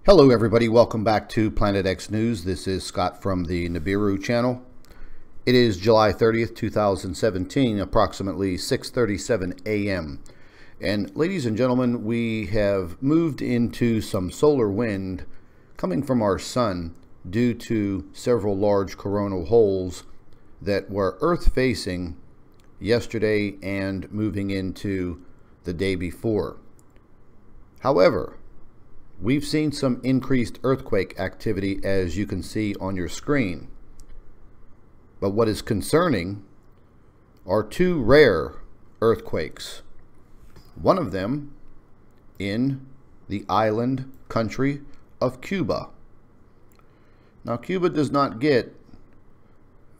Hello everybody, welcome back to Planet X News. This is Scott from the Nibiru channel. It is July 30th, 2017, approximately 6:37 a.m. And ladies and gentlemen, we have moved into some solar wind coming from our sun due to several large coronal holes that were Earth-facing yesterday and moving into the day before. However, we've seen some increased earthquake activity, as you can see on your screen. But what is concerning are two rare earthquakes. One of them in the island country of Cuba. Now, Cuba does not get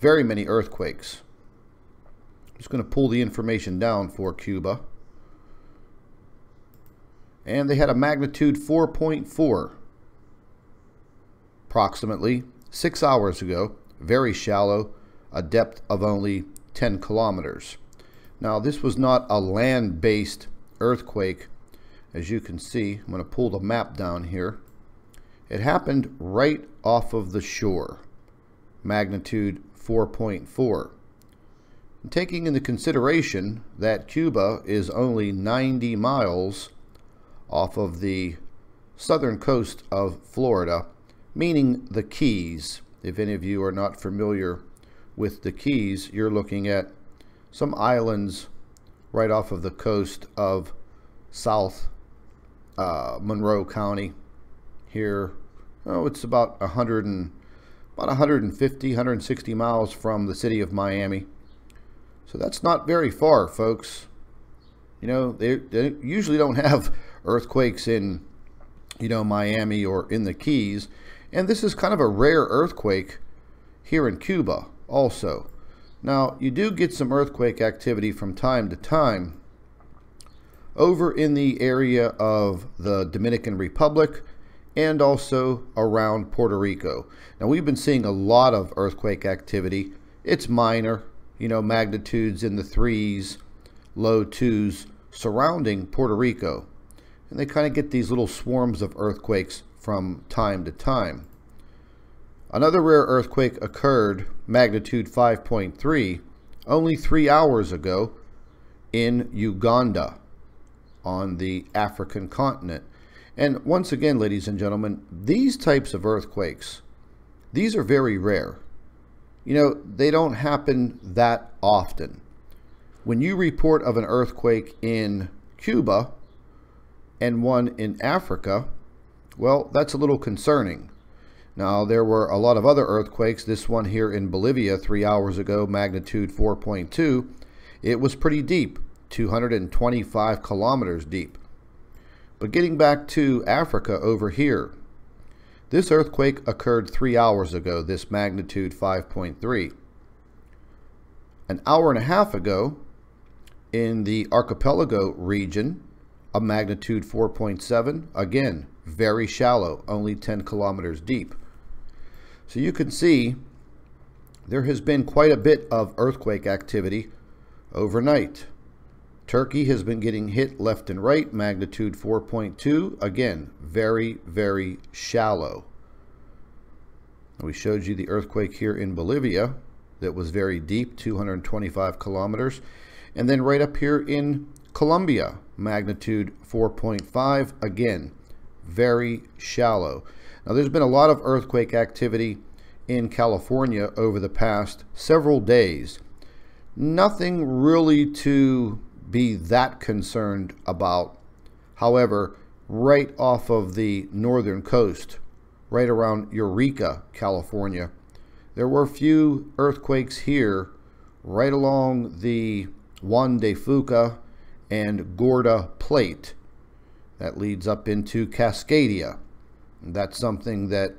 very many earthquakes. I'm just going to pull the information down for Cuba. And they had a magnitude 4.4 approximately 6 hours ago, very shallow, a depth of only 10 kilometers. Now, this was not a land-based earthquake. As you can see, I'm going to pull the map down here. It happened right off of the shore, magnitude 4.4. And taking into consideration that Cuba is only 90 miles off of the southern coast of Florida, meaning the Keys. If any of you are not familiar with the Keys, you're looking at some islands right off of the coast of South Monroe County here. Oh, it's about 150, 160 miles from the city of Miami. So that's not very far, folks. You know, they usually don't have earthquakes in, Miami or in the Keys. And this is kind of a rare earthquake here in Cuba also. Now, you do get some earthquake activity from time to time over in the area of the Dominican Republic and also around Puerto Rico. Now, we've been seeing a lot of earthquake activity. It's minor, magnitudes in the 3s, low 2s surrounding Puerto Rico. And they kind of get these little swarms of earthquakes from time to time. Another rare earthquake occurred, magnitude 5.3, only 3 hours ago in Uganda on the African continent. And once again, ladies and gentlemen, these types of earthquakes, these are very rare. They don't happen that often. When you report of an earthquake in Cuba and one in Africa, well, that's a little concerning. Now, there were a lot of other earthquakes. This one here in Bolivia 3 hours ago, magnitude 4.2. It was pretty deep, 225 kilometers deep. But getting back to Africa over here, this earthquake occurred 3 hours ago, this magnitude 5.3. An hour and a half ago, in the archipelago region, a magnitude 4.7, again, very shallow, only 10 kilometers deep. So you can see there has been quite a bit of earthquake activity overnight. Turkey has been getting hit left and right, magnitude 4.2, again, very, very shallow. We showed you the earthquake here in Bolivia that was very deep, 225 kilometers. And then right up here in Colombia, magnitude 4.5, again, very shallow. Now, there's been a lot of earthquake activity in California over the past several days. Nothing really to be that concerned about. However, right off of the northern coast, right around Eureka, California, there were a few earthquakes here right along the Juan de Fuca and Gorda Plate that leads up into Cascadia. That's something that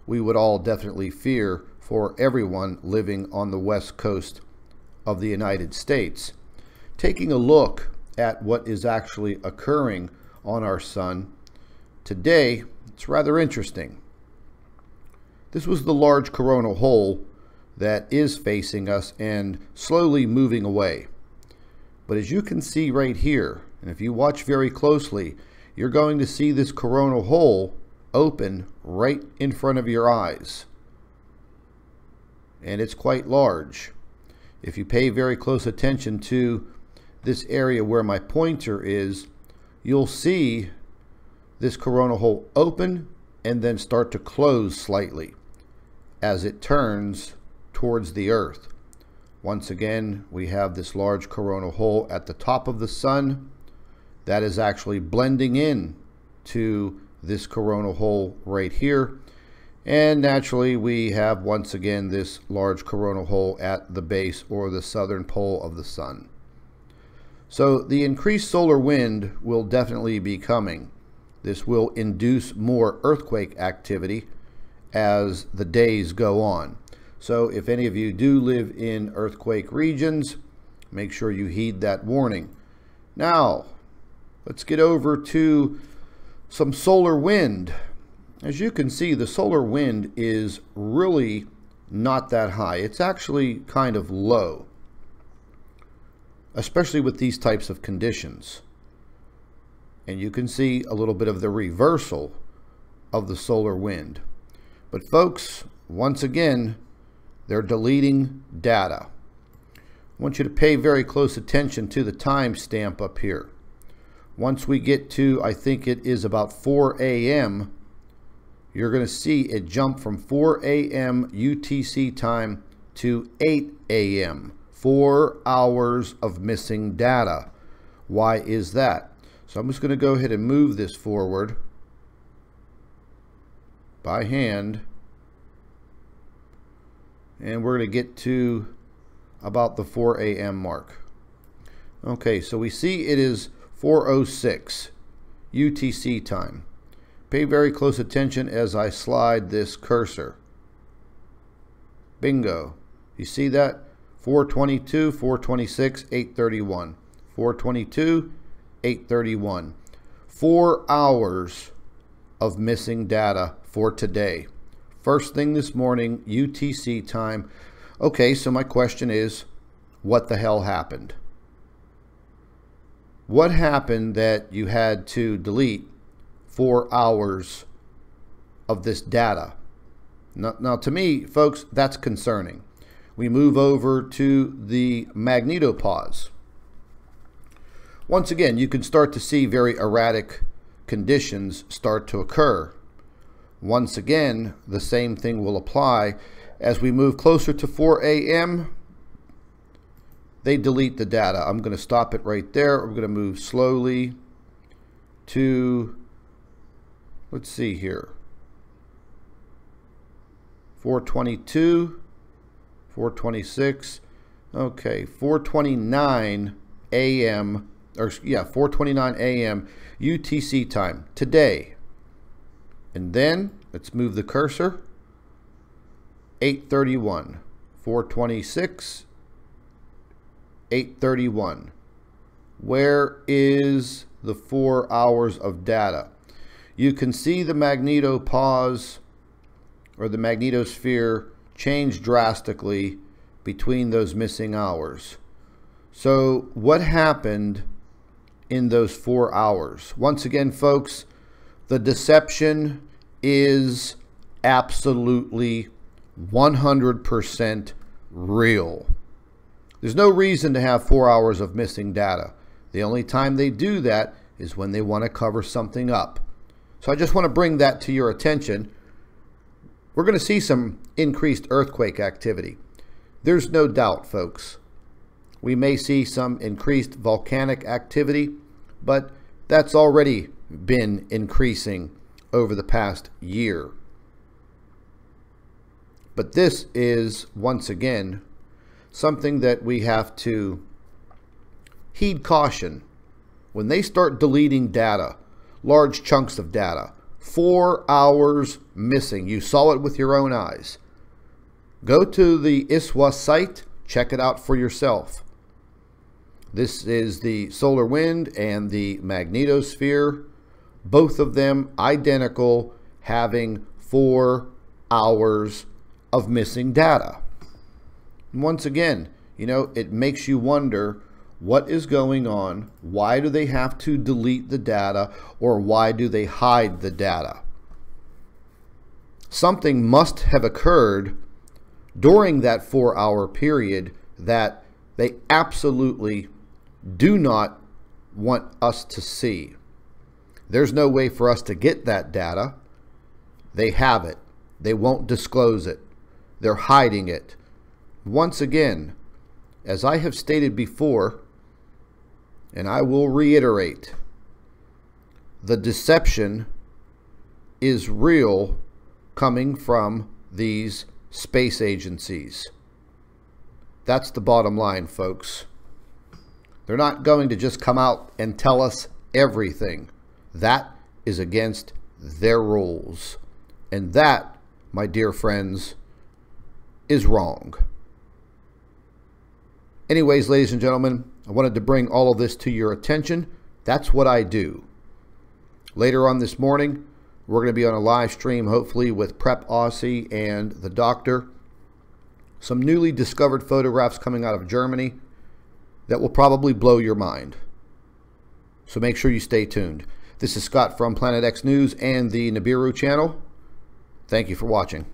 we would all definitely fear for everyone living on the west coast of the United States. Taking a look at what is actually occurring on our sun today, it's rather interesting. This was the large coronal hole that is facing us and slowly moving away. But as you can see right here, and if you watch very closely, you're going to see this coronal hole open right in front of your eyes. And it's quite large. If you pay very close attention to this area where my pointer is, you'll see this coronal hole open and then start to close slightly as it turns towards the Earth. Once again, we have this large coronal hole at the top of the sun that is actually blending in to this coronal hole right here. And naturally, we have once again this large coronal hole at the base or the southern pole of the sun. So the increased solar wind will definitely be coming. This will induce more earthquake activity as the days go on. So if any of you do live in earthquake regions, make sure you heed that warning. Now, let's get over to some solar wind. As you can see, the solar wind is really not that high. It's actually kind of low, especially with these types of conditions. And you can see a little bit of the reversal of the solar wind. But folks, once again, they're deleting data. I want you to pay very close attention to the timestamp up here. Once we get to, I think it is about 4 a.m., you're going to see it jump from 4 a.m. UTC time to 8 a.m. 4 hours of missing data. Why is that? So I'm just going to go ahead and move this forward by hand. And we're going to get to about the 4 a.m. mark. Okay, so we see it is 4:06 UTC time. Pay very close attention as I slide this cursor. Bingo. You see that? 4:22, 4:26, 8:31. 4:22, 8:31. 4 hours of missing data for today. First thing this morning, UTC time. Okay, so my question is, what the hell happened? What happened that you had to delete 4 hours of this data? Now, to me, folks, that's concerning. We move over to the magnetopause. Once again, you can start to see very erratic conditions start to occur. Once again, the same thing will apply. As we move closer to 4 a.m., they delete the data. I'm going to stop it right there. We're going to move slowly to, let's see here, 4:22, 4:26, okay, 4:29 a.m., or yeah, 4:29 a.m. UTC time today. And then let's move the cursor. 8:31, 4:26, 8:31. Where is the 4 hours of data? You can see the magnetopause or the magnetosphere change drastically between those missing hours. So what happened in those 4 hours? Once again, folks, the deception is absolutely 100% real. There's no reason to have 4 hours of missing data. The only time they do that is when they want to cover something up. So I just want to bring that to your attention. We're going to see some increased earthquake activity. There's no doubt, folks. We may see some increased volcanic activity, but that's already been increasing over the past year. But this is, once again, something that we have to heed caution. When they start deleting data, large chunks of data, 4 hours missing, you saw it with your own eyes. Go to the ISWA site, check it out for yourself. This is the solar wind and the magnetosphere, both of them identical, having 4 hours of missing data. Once again, you know, it makes you wonder what is going on. Why do they have to delete the data, or why do they hide the data? Something must have occurred during that 4-hour period that they absolutely do not want us to see. There's no way for us to get that data. They have it. They won't disclose it. They're hiding it. Once again, as I have stated before, and I will reiterate, the deception is real, coming from these space agencies. That's the bottom line, folks. They're not going to just come out and tell us everything. That is against their rules. And that, my dear friends, is wrong. Anyways, ladies and gentlemen, I wanted to bring all of this to your attention. That's what I do. Later on this morning, we're going to be on a live stream, hopefully with Prep Aussie and the doctor. Some newly discovered photographs coming out of Germany that will probably blow your mind. So make sure you stay tuned. This is Scott from Planet X News and the Nibiru channel. Thank you for watching.